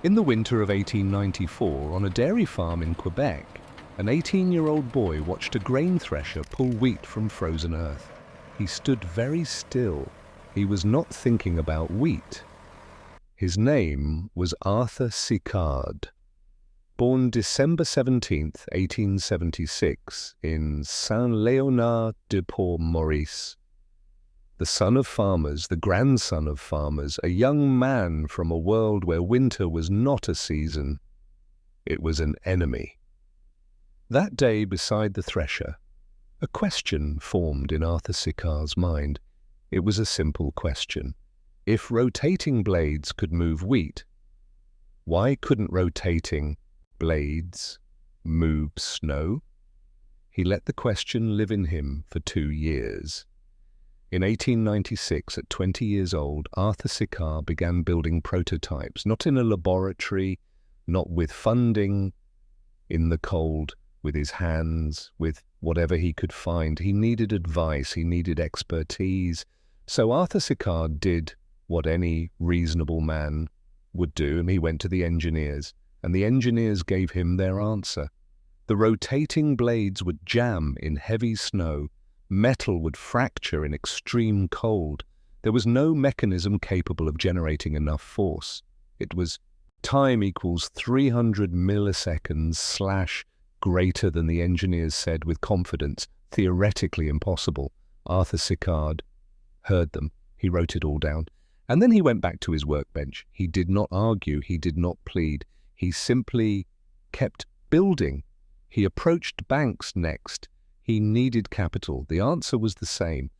In the winter of 1894, on a dairy farm in Quebec, an 18-year-old boy watched a grain thresher pull wheat from frozen earth. He stood very still. He was not thinking about wheat. His name was Arthur Sicard. Born December 17, 1876, in Saint-Léonard-de-Port-Maurice. The son of farmers, the grandson of farmers, a young man from a world where winter was not a season. It was an enemy. That day beside the thresher, a question formed in Arthur Sicard's mind. It was a simple question. If rotating blades could move wheat, why couldn't rotating blades move snow? He let the question live in him for 2 years. In 1896, at 20 years old, Arthur Sicard began building prototypes, not in a laboratory, not with funding, in the cold, with his hands, with whatever he could find. He needed advice, he needed expertise. So Arthur Sicard did what any reasonable man would do, and he went to the engineers, and the engineers gave him their answer. The rotating blades would jam in heavy snow. Metal would fracture in extreme cold. There was no mechanism capable of generating enough force. It was time equals 300 milliseconds / greater than the engineers said with confidence, theoretically impossible. Arthur Sicard heard them. He wrote it all down. And then he went back to his workbench. He did not argue. He did not plead. He simply kept building. He approached banks next. He needed capital. The answer was the same.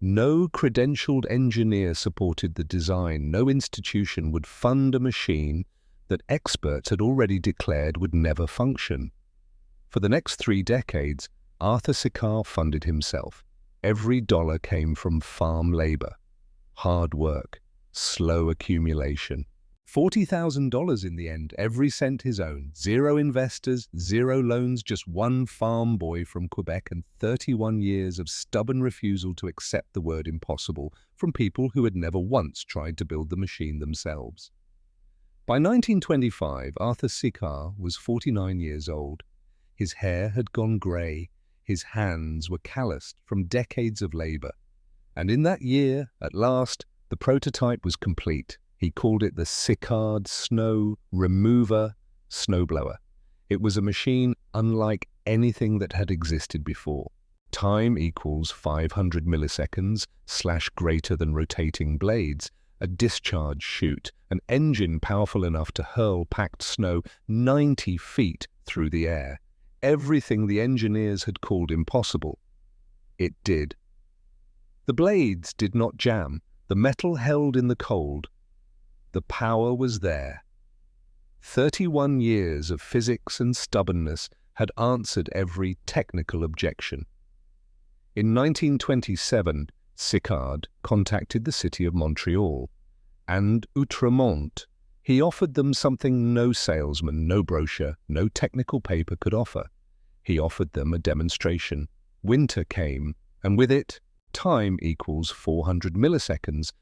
No credentialed engineer supported the design. No institution would fund a machine that experts had already declared would never function. For the next 3 decades, Arthur Sicard funded himself. Every dollar came from farm labor, hard work, slow accumulation. $40,000 in the end, every cent his own. 0 investors, 0 loans, just one farm boy from Quebec and 31 years of stubborn refusal to accept the word impossible from people who had never once tried to build the machine themselves. By 1925, Arthur Sicard was 49 years old. His hair had gone grey, his hands were calloused from decades of labor. And in that year, at last, the prototype was complete. He called it the Sicard Snow Remover Snowblower. It was a machine unlike anything that had existed before. Time equals 500 milliseconds / greater than rotating blades, a discharge chute, an engine powerful enough to hurl packed snow 90 feet through the air. Everything the engineers had called impossible, it did. The blades did not jam. The metal held in the cold. The power was there. 31 years of physics and stubbornness had answered every technical objection. In 1927, Sicard contacted the city of Montreal and Outremont. He offered them something no salesman, no brochure, no technical paper could offer. He offered them a demonstration. Winter came, and with it, time equals 400 milliseconds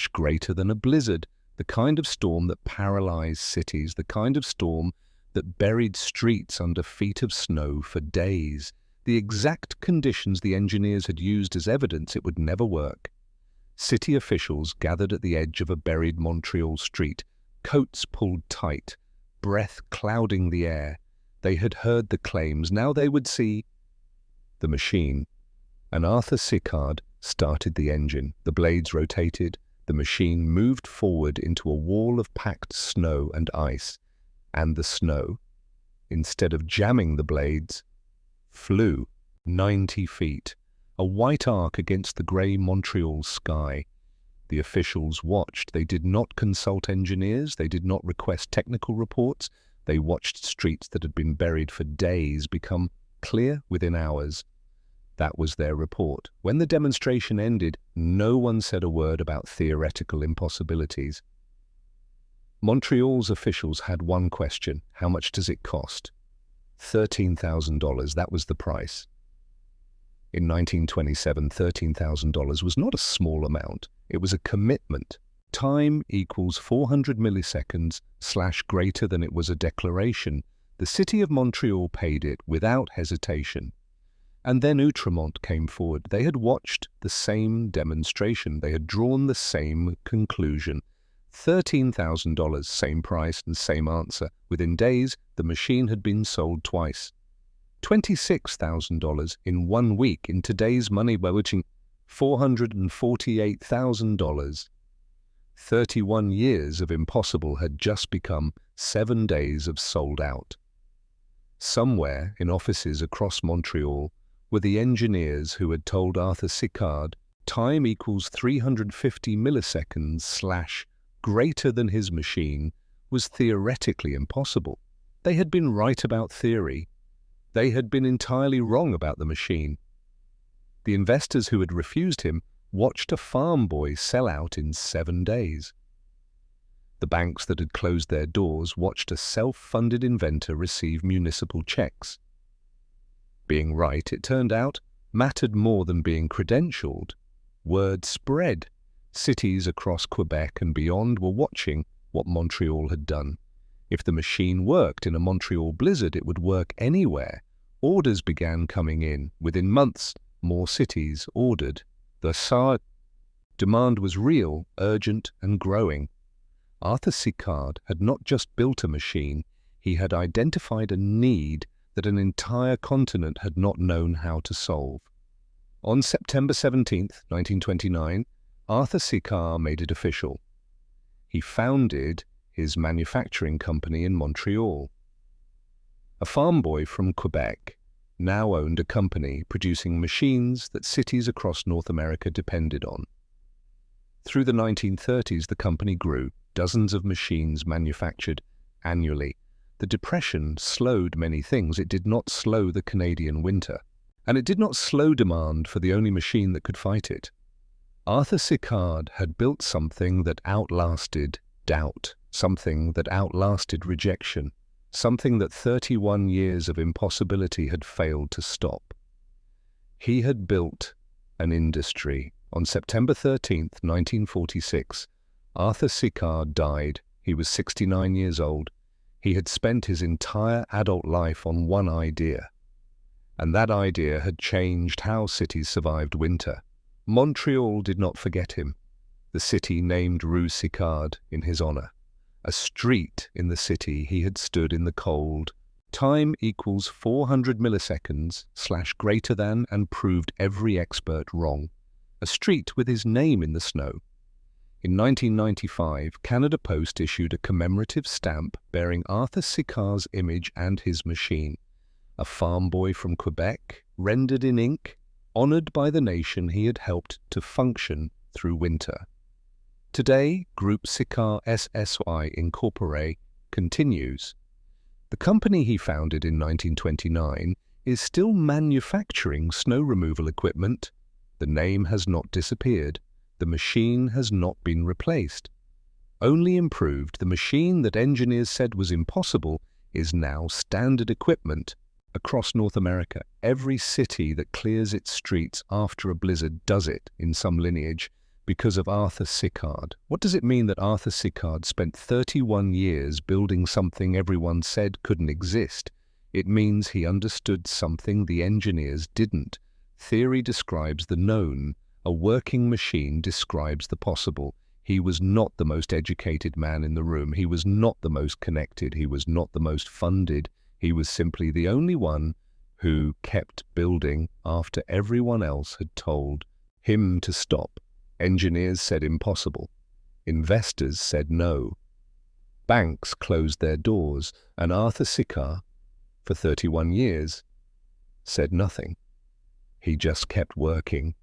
/ greater than a blizzard. The kind of storm that paralyzed cities, the kind of storm that buried streets under feet of snow for days. The exact conditions the engineers had used as evidence it would never work. City officials gathered at the edge of a buried Montreal street, coats pulled tight, breath clouding the air. They had heard the claims. Now they would see the machine. And Arthur Sicard started the engine. The blades rotated. The machine moved forward into a wall of packed snow and ice, and the snow, instead of jamming the blades, flew 90 feet, a white arc against the grey Montreal sky. The officials watched. They did not consult engineers. They did not request technical reports. They watched streets that had been buried for days become clear within hours. That was their report. When the demonstration ended, no one said a word about theoretical impossibilities. Montreal's officials had one question: how much does it cost? $13,000, that was the price. In 1927, $13,000 was not a small amount. It was a commitment time equals 400 milliseconds / greater than it was a declaration, the city of Montreal paid it without hesitation. And then Outremont came forward. They had watched the same demonstration. They had drawn the same conclusion. $13,000, same price and same answer. Within days, the machine had been sold twice. $26,000 in 1 week, in today's money, by which $448,000. 31 years of impossible had just become 7 days of sold out. Somewhere in offices across Montreal were the engineers who had told Arthur Sicard time equals 350 milliseconds / greater than his machine was theoretically impossible. They had been right about theory. They had been entirely wrong about the machine. The investors who had refused him watched a farm boy sell out in 7 days. The banks that had closed their doors watched a self-funded inventor receive municipal checks. Being right, it turned out, mattered more than being credentialed. Word spread. Cities across Quebec and beyond were watching what Montreal had done. If the machine worked in a Montreal blizzard, it would work anywhere. Orders began coming in. Within months, more cities ordered. The demand was real, urgent, and growing. Arthur Sicard had not just built a machine, he had identified a need that an entire continent had not known how to solve. On September 17, 1929, Arthur Sicard made it official. He founded his manufacturing company in Montreal. A farm boy from Quebec now owned a company producing machines that cities across North America depended on. Through the 1930s, the company grew, dozens of machines manufactured annually. The Depression slowed many things. It did not slow the Canadian winter, and it did not slow demand for the only machine that could fight it. Arthur Sicard had built something that outlasted doubt, something that outlasted rejection, something that 31 years of impossibility had failed to stop. He had built an industry. On September 13, 1946, Arthur Sicard died. He was 69 years old. He had spent his entire adult life on one idea, and that idea had changed how cities survived winter. Montreal did not forget him. The city named Rue Sicard in his honor. A street in the city he had stood in the cold. Time equals 400 milliseconds / greater than, and proved every expert wrong. A street with his name in the snow. In 1995, Canada Post issued a commemorative stamp bearing Arthur Sicard's image and his machine. A farm boy from Quebec, rendered in ink, honored by the nation he had helped to function through winter. Today, Group Sicard SSY Incorporated continues. The company he founded in 1929 is still manufacturing snow removal equipment. The name has not disappeared. The machine has not been replaced. Only improved. The machine that engineers said was impossible is now standard equipment across North America. Every city that clears its streets after a blizzard does it in some lineage because of Arthur Sicard. What does it mean that Arthur Sicard spent 31 years building something everyone said couldn't exist? It means he understood something the engineers didn't. Theory describes the known. A working machine describes the possible. He was not the most educated man in the room. He was not the most connected. He was not the most funded. He was simply the only one who kept building after everyone else had told him to stop. Engineers said impossible. Investors said no. Banks closed their doors, and Arthur Sicard, for 31 years, said nothing. He just kept working.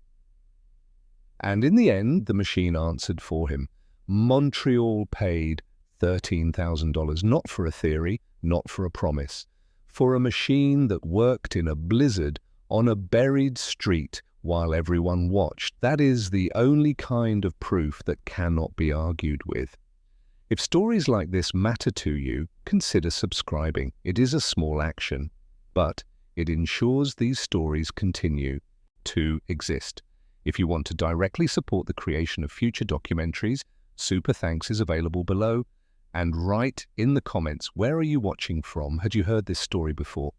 And in the end, the machine answered for him. Montreal paid $13,000, not for a theory, not for a promise, for a machine that worked in a blizzard on a buried street while everyone watched. That is the only kind of proof that cannot be argued with. If stories like this matter to you, consider subscribing. It is a small action, but it ensures these stories continue to exist. If you want to directly support the creation of future documentaries, Super thanks is available below. And write in the comments, where are you watching from? Had you heard this story before?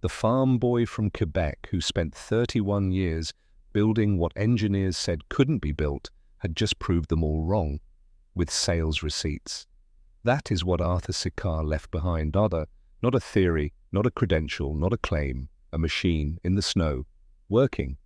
The farm boy from Quebec who spent 31 years building what engineers said couldn't be built had just proved them all wrong with sales receipts. That is what Arthur Sicard left behind, not a theory, not a credential, not a claim, a machine in the snow, working